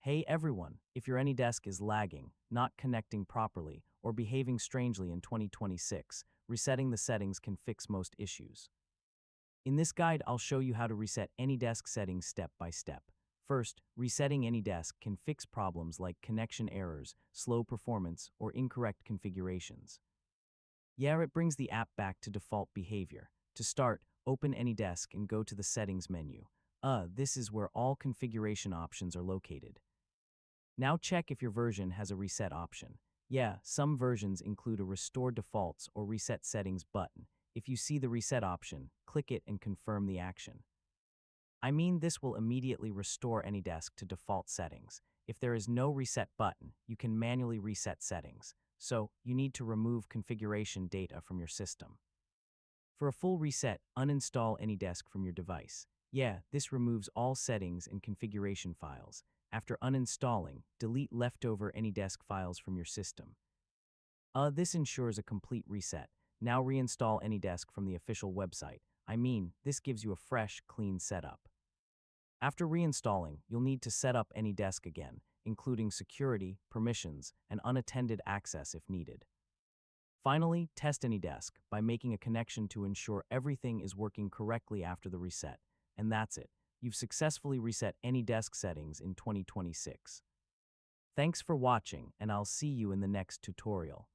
Hey everyone, if your AnyDesk is lagging, not connecting properly, or behaving strangely in 2026, resetting the settings can fix most issues. In this guide, I'll show you how to reset AnyDesk settings step by step. First, resetting AnyDesk can fix problems like connection errors, slow performance, or incorrect configurations. Yeah, it brings the app back to default behavior. To start, open AnyDesk and go to the Settings menu. This is where all configuration options are located. Now check if your version has a reset option. Yeah, some versions include a Restore Defaults or Reset Settings button. If you see the reset option, click it and confirm the action. This will immediately restore AnyDesk to default settings. If there is no reset button, you can manually reset settings. So, you need to remove configuration data from your system. For a full reset, uninstall AnyDesk from your device. Yeah, this removes all settings and configuration files. After uninstalling, delete leftover AnyDesk files from your system. This ensures a complete reset. Now reinstall AnyDesk from the official website. This gives you a fresh, clean setup. After reinstalling, you'll need to set up AnyDesk again, including security, permissions, and unattended access if needed. Finally, test AnyDesk by making a connection to ensure everything is working correctly after the reset. And that's it. You've successfully reset AnyDesk settings in 2026. Thanks for watching, and I'll see you in the next tutorial.